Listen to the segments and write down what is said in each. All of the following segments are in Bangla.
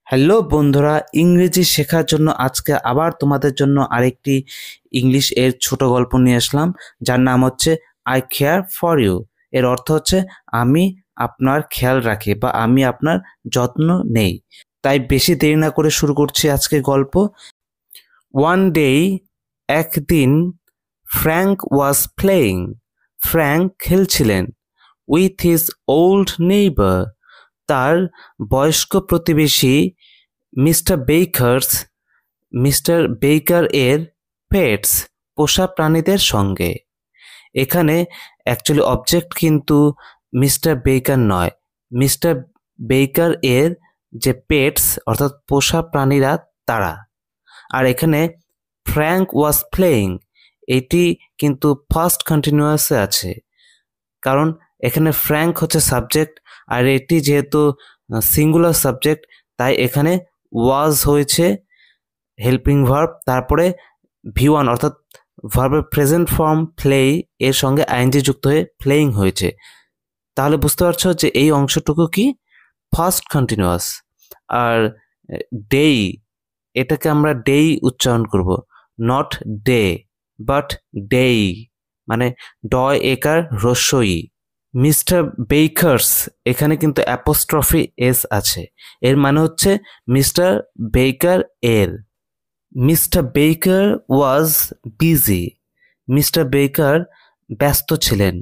হ্যালো বন্ধুরা, ইংরেজি শেখার জন্য আজকে আবার তোমাদের জন্য আরেকটি ইংলিশ এর ছোট গল্প নিয়ে আসলাম, যার নাম হচ্ছে আই কেয়ার ফর ইউ। এর অর্থ হচ্ছে আমি আপনার খেয়াল রাখি বা আমি আপনার যত্ন নেই। তাই বেশি দেরি না করে শুরু করছি আজকে গল্প। ওয়ান ডে, একদিন, ফ্র্যাঙ্ক ওয়াজ প্লেয়িং, ফ্র্যাঙ্ক খেলছিলেন, উইথ হিজ ওল্ড নেইবার, তার বয়স্ক প্রতিবেশী মিস্টার বেকার এর পেটস, পোষা প্রাণীদের সঙ্গে। এখানে অ্যাকচুয়ালি অবজেক্ট কিন্তু মিস্টার বেকার নয়, মিস্টার বেকার এর যে পেটস অর্থাৎ পোষা প্রাণীরা তারা। আর এখানে ফ্র্যাঙ্ক ওয়াজ প্লেয়িং, এটি কিন্তু ফার্স্ট কন্টিনিউয়াসে আছে, কারণ এখানে ফ্র্যাঙ্ক হচ্ছে সাবজেক্ট, আর এটি যেহেতু সিঙ্গুলার সাবজেক্ট তাই এখানে ওয়াজ হয়েছে হেল্পিং ভার্ব, তারপরে ভি1 অর্থাৎ ভার্বের প্রেজেন্ট ফর্ম প্লে এর সঙ্গে আইএনজি যুক্ত হয়ে প্লেয়িং হয়েছে। তাহলে বুঝতে পারছো যে এই অংশটুকু কি ফার্স্ট কন্টিনিউয়াস। আর ডেই, এটাকে আমরা ডেই উচ্চারণ করব, নট ডে বাট ডেই, মানে ডয় একার হ্রস্বই। মিস্টার বেকার্স, এখানে কিন্তু অ্যাপোস্ট্রফি এস আছে, এর মানে হচ্ছে মিস্টার বেকার এর। মিস্টার বেকার ওয়াজ বিজি, মিস্টার বেকার ব্যস্ত ছিলেন।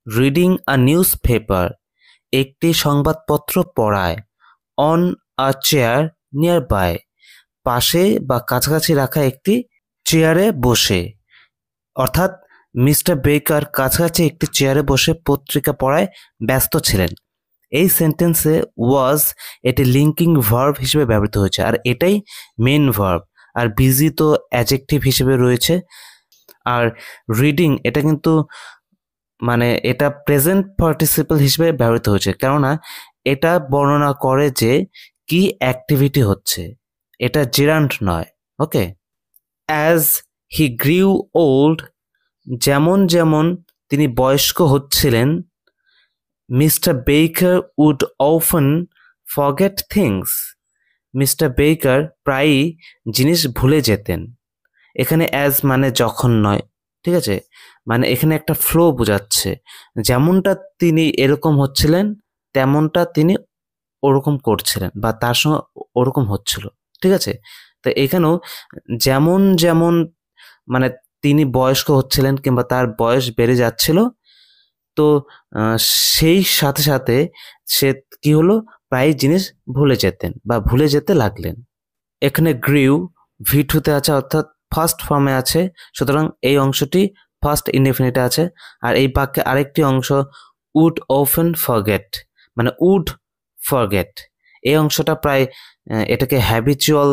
রিডিং আ নিউজ পেপার, একটি সংবাদপত্র পড়ায়। On a chair nearby, পাশে বা কাছাকাছি রাখা একটি চেয়ারে বসে, অর্থাৎ মিস্টার বেকার কাছাকাছি একটি চেয়ারে বসে পত্রিকা পড়ায় ব্যস্ত ছিলেন। এই সেন্টেন্সে ওয়াজ এটি লিঙ্কিং ভার্ব হিসেবে ব্যবহৃত হয়েছে, আর এটাই মেন ভার্ব। আর বিজি তো অ্যাডজেক্টিভ হিসেবে রয়েছে। আর রিডিং, এটা কিন্তু মানে এটা প্রেজেন্ট পার্টিসিপল হিসেবে ব্যবহৃত হয়েছে, কেননা এটা বর্ণনা করে যে কি অ্যাক্টিভিটি হচ্ছে, এটা জেরান্ট নয়। ওকে। অ্যাজ হি গ্রিউ ওল্ড, যেমন যেমন তিনি বয়স্ক হচ্ছিলেন। Mister Baker would often forget things, Mister Baker প্রায়ই জিনিস ভুলে যেতেন। এখানে অ্যাজ মানে যখন নয়, ঠিক আছে, মানে এখানে একটা ফ্লো বোঝাচ্ছে, যেমনটা তিনি এরকম হচ্ছিলেন তেমনটা তিনি ওরকম করছিলেন বা তার সঙ্গে ওরকম হচ্ছিল, ঠিক আছে। তো এখানেও যেমন যেমন মানে তিনি বয়স্ক হচ্ছিলেন কিংবা তার বয়স বেড়ে যাচ্ছিল, তো সেই সাথে সাথে সে কি হলো, প্রায় জিনিস ভুলে যেতেন বা ভুলে যেতে লাগলেন। এখানে গ্রিউ ভি2তে আছে, অর্থাৎ ফার্স্ট ফর্মে আছে, সুতরাং এই অংশটি ফার্স্ট ইনডেফিনিটে আছে। আর এই বাক্যে আরেকটি অংশ উড অফেন ফরগেট, মানে উড ফরগেট, এই অংশটা প্রায় এটাকে হ্যাবিচুয়াল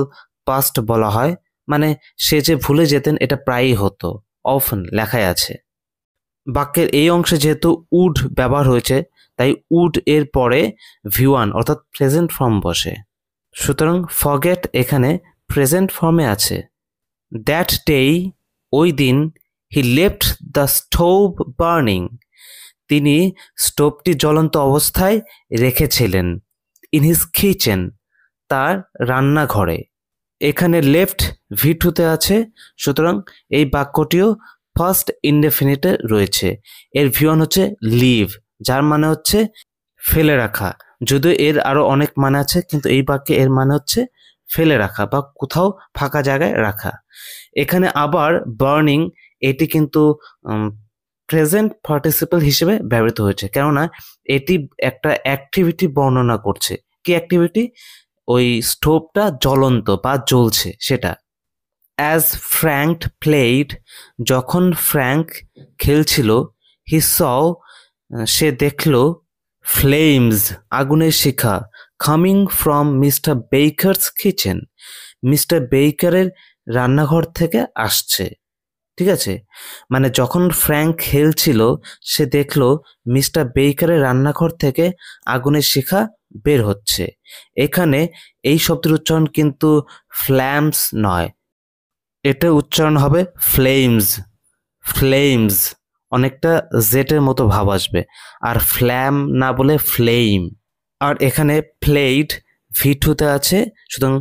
পাস্ট বলা হয়, মানে সে যে ভুলে যেতেন এটা প্রায়ই হতো, অফেন লেখায় আছে। বাক্যের এই অংশে যেহেতু উড ব্যবহার হয়েছে তাই উড এর পরে ভি1 অর্থাৎ প্রেজেন্ট ফর্ম বসে, সুতরাং ফরগেট এখানে প্রেজেন্ট ফর্মে আছে। দ্যাট ডে, ওই দিন, he left the stove burning, তিনি স্টোভটি জ্বলন্ত অবস্থায় রেখেছিলেন। ইন হিজ কিচেন, তার রান্নাঘরে। এখানে লেফট ভি2তে আছে, সুতরাং এই বাক্যটিও ফার্স্ট ইনডেফিনিটে রয়েছে। এর ভি1 হচ্ছে লিভ, যার মানে হচ্ছে ফেলে রাখা, যদিও এর আরো অনেক মানে আছে, কিন্তু এই বাক্যে এর মানে হচ্ছে ফেলে রাখা বা কোথাও ফাঁকা জায়গায় রাখা। এখানে আবার বার্নিং, এটি কিন্তু প্রেজেন্ট পার্টিসিপল হিসেবে ব্যবহৃত হয়েছে, কেননা এটি একটা অ্যাক্টিভিটি বর্ণনা করছে। কি অ্যাক্টিভিটি? ওই স্টোভটা জ্বলন্ত বা জ্বলছে সেটা। অ্যাজ ফ্র্যাঙ্ক প্লেড, যখন ফ্র্যাঙ্ক খেলছিল, হি স, সে দেখল, ফ্লেমস, আগুনের শিখা, coming from mister Baker's kitchen, mister বেকারের রান্নাঘর থেকে আসছে, ঠিক আছে। মানে যখন ফ্র্যাঙ্ক খেলছিল সে দেখল মিস্টার বেকারের রান্নাঘর থেকে আগুনের শিখা বের হচ্ছে। এখানে এই শব্দের উচ্চারণ কিন্তু ফ্ল্যামস নয়, এটা উচ্চারণ হবে ফ্লেমস। ফ্লেমস অনেকটা জেটের মতো ভাব আসবে, আর ফ্ল্যাম না বলে ফ্লেম। আর এখানে প্লেড ভি টুতে আছে, সুতরাং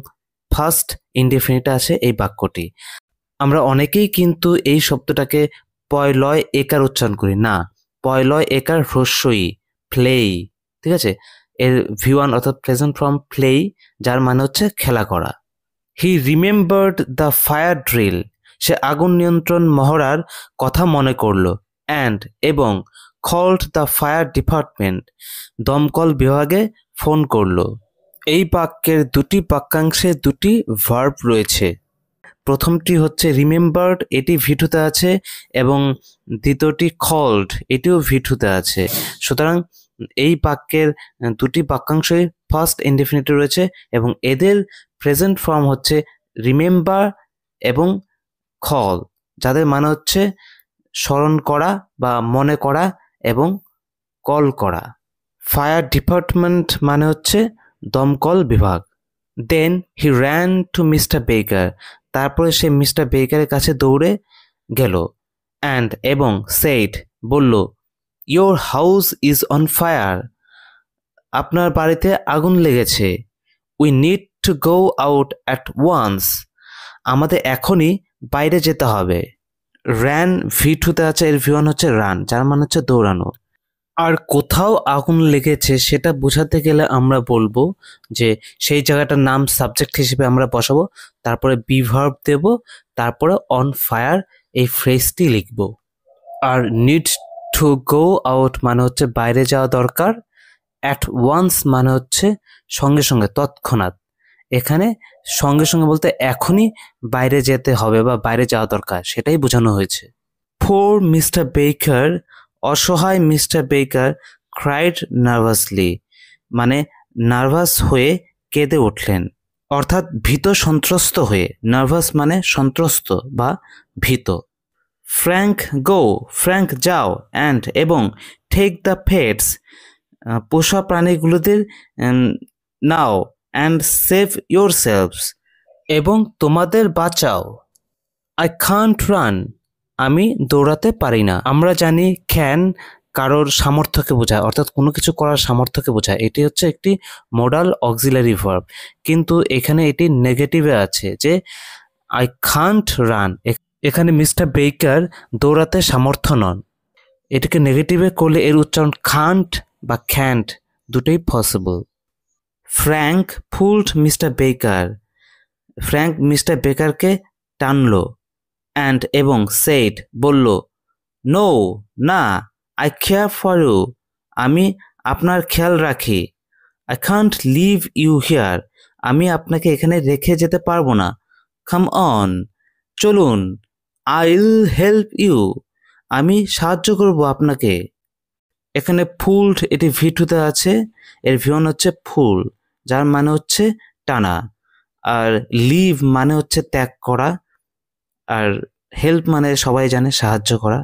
ফার্স্ট ইনডেফিনিটে আছে এই বাক্যটি। আমরা অনেকেই কিন্তু এই শব্দটাকে পয়লয় একার উচ্চারণ করি না, পয়লয় একার হ্রস্বই, প্লেই, ঠিক আছে। এর ভি1 অর্থাৎ প্রেজেন্ট ফর্ম প্লেই, যার মানে হচ্ছে খেলা করা। He remembered the fire drill, সে আগুন নিয়ন্ত্রণ মহড়ার কথা মনে করল। অ্যান্ড এবং কল্ড দ্য ফায়ার ডিপার্টমেন্ট, দমকল বিভাগে ফোন করল। এই বাক্যের দুটি বাক্যাংশে দুটি ভার্ব রয়েছে। প্রথমটি হচ্ছে রিমেম্বার্ড, এটি ভিটুতে আছে, এবং দ্বিতীয়টি কল্ড, এটিও ভিটুতে আছে। সুতরাং এই বাক্যের দুটি বাক্যাংশই ফার্স্ট ইনডেফিনিটে রয়েছে এবং এদের প্রেজেন্ট ফর্ম হচ্ছে রিমেম্বার এবং কল, যাদের মানে হচ্ছে স্মরণ করা বা মনে করা এবং কল করা। ফায়ার ডিপার্টমেন্ট মানে হচ্ছে দমকল বিভাগ। দেন হি র্যান টু মিস্টার বেকার, তারপরে সে মিস্টার বেকারের কাছে দৌড়ে গেল। অ্যান্ড এবং সেইড, বলল, your house is on fire, আপনার বাড়িতে আগুন লেগেছে। We need to go out at once, আমাদের এখনই বাইরে যেতে হবে। র্যান ভি2তে আছে, এর ভি1 হচ্ছে রান, যার মানে হচ্ছে দৌড়ানো। আর কোথাও আগুন লেগেছে সেটা বোঝাতে গেলে আমরা বলবো যে সেই জায়গাটার নাম সাবজেক্ট হিসেবে আমরা বসাবো, তারপরে বি ভার্ব দেব, তারপরে অন ফায়ার এই ফ্রেজটি লিখব। আর নিড টু গো আউট মানে হচ্ছে বাইরে যাওয়া দরকার, অ্যাট ওয়ান্স মানে হচ্ছে সঙ্গে সঙ্গে, তৎক্ষণাৎ। এখানে সঙ্গে সঙ্গে বলতে এখনই বাইরে যেতে হবে বা বাইরে যাওয়া দরকার, সেটাই বোঝানো হয়েছে। পোর মিস্টার বেকার, অসহায় মিস্টার বেকার ক্রাইড নার্ভাসলি, মানে নার্ভাস হয়ে কেঁদে উঠলেন, অর্থাৎ ভীত সন্ত্রস্ত হয়ে। নার্ভাস মানে সন্ত্রস্ত বা ভীত। ফ্র্যাঙ্ক গো, ফ্র্যাঙ্ক যাও, অ্যান্ড এবং টেক দ্য পেটস, পোষা প্রাণীগুলোদের নাও, অ্যান্ড সেভ ইয়োর সেলভস, এবং তোমাদের বাঁচাও। আই কান্ট রান, আমি দৌড়াতে পারি না। আমরা জানি ক্যান কারোর সামর্থ্যকে বোঝায়, অর্থাৎ কোনো কিছু করার সামর্থ্যকে বোঝায়। এটি হচ্ছে একটি মোডাল অক্সিলারি ভার্ব, কিন্তু এখানে এটি নেগেটিভে আছে যে আই কান্ট রান। এখানে মিস্টার বেকার দৌড়াতে সামর্থ্য নন। এটিকে নেগেটিভে করলে এর উচ্চারণ কান্ট বা ক্যান্ট দুটোই possible. Frank pulled Mister Baker, Frank Mister বেকারকে টানলো। অ্যান্ড এবং সেইড, বলল, নো, না, আই কেয়ার ফর ইউ, আমি আপনার খেয়াল রাখি। I can't leave you here, আমি আপনাকে এখানে রেখে যেতে পারবো না। কাম অন, চলুন। আইল হেল্প ইউ, আমি সাহায্য করব আপনাকে। এখানে ফুলড, এটি ভি2তে আছে, এর ভি1 হচ্ছে ফুল, যার মানে হচ্ছে টানা। আর লিভ মানে হচ্ছে ত্যাগ করা, আর হেল্প মানে সবাই জানে সাহায্য করা।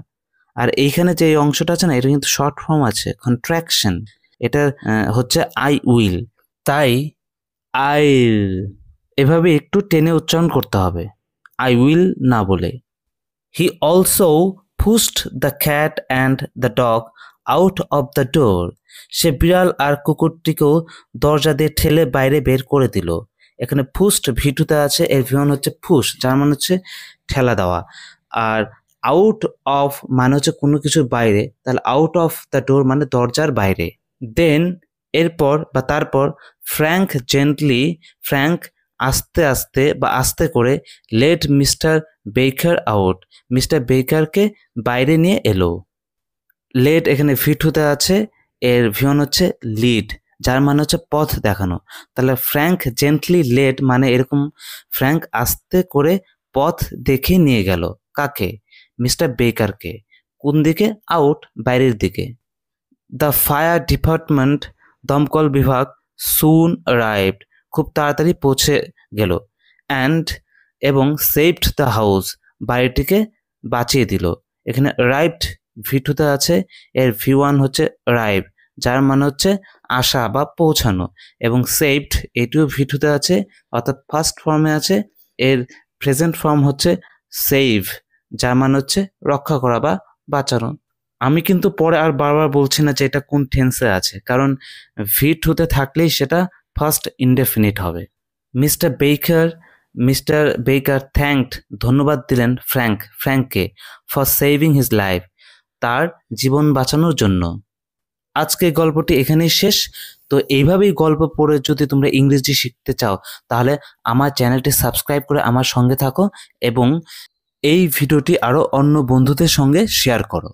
আর এইখানে যে অংশটা আছে না, এটা কিন্তু শর্ট ফর্ম আছে, কন্ট্রাকশন, এটা হচ্ছে আই উইল, তাই আইল এভাবে একটু টেনে উচ্চারণ করতে হবে, আই উইল না বলে। He also pushed the cat and the dog out of the door, সে বিড়াল আর কুকুরটিকেও দরজা দিয়ে ঠেলে বাইরে বের করে দিল। এখানে পুশড ভি2তে আছে, এর ভি1 হচ্ছে পুশ, যার মানে হচ্ছে ঠেলা দেওয়া। আর আউট অফ মানে হচ্ছে কোনো কিছুর বাইরে, তাহলে আউট অফ দ্য ডোর মানে দরজার বাইরে। দেন এরপর বা তারপর ফ্র্যাঙ্ক জেন্টলি, ফ্র্যাঙ্ক আস্তে আস্তে বা আস্তে করে লেট মিস্টার বেকার আউট, মিস্টার বেকারকে বাইরে নিয়ে এলো। লেট এখানে ভি2তে আছে, এর ভি1 হচ্ছে লিড, যার মানে হচ্ছে পথ দেখানো। তাহলে ফ্র্যাঙ্ক জেন্টলি লেড মানে এরকম, ফ্র্যাঙ্ক আস্তে করে পথ দেখে নিয়ে গেল কাকে? মিস্টার বেকারকে। কোন দিকে? আউট, বাইরের দিকে। দ্য ফায়ার ডিপার্টমেন্ট, দমকল বিভাগ, সুন অ্যারাইভড, খুব তাড়াতাড়ি পৌঁছে গেল। অ্যান্ড এবং সেভড দ্য হাউস, বাড়িটিকে বাঁচিয়ে দিল। এখানে অ্যারাইভড ভি2তে আছে, এর ভি1 হচ্ছে অ্যারাইভ, যার মানে হচ্ছে আসা বা পৌঁছানো। এবং সেভড এটিও ভি2তে আছে, অর্থাৎ ফার্স্ট ফর্মে আছে, এর প্রেজেন্ট ফর্ম হচ্ছে সেভ, যার মানে হচ্ছে রক্ষা করা বা বাঁচানো। আমি কিন্তু পরে আর বারবার বলছি না যে এটা কোন টেন্সে আছে, কারণ ভি2তে থাকলেই সেটা ফার্স্ট ইনডেফিনিট হবে। মিস্টার বেকার থ্যাঙ্কড, ধন্যবাদ দিলেন ফ্র্যাঙ্ককে ফর সেভিং হিজ লাইফ, তার জীবন বাঁচানোর জন্য। আজকে গল্পটি এখানেই শেষ। তো এইভাবেই গল্প পড়ে যদি তোমরা ইংরেজি শিখতে চাও তাহলে আমার চ্যানেলটি সাবস্ক্রাইব করে আমার সঙ্গে থাকো এবং এই ভিডিওটি আরও অন্য বন্ধুদের সঙ্গে শেয়ার করো।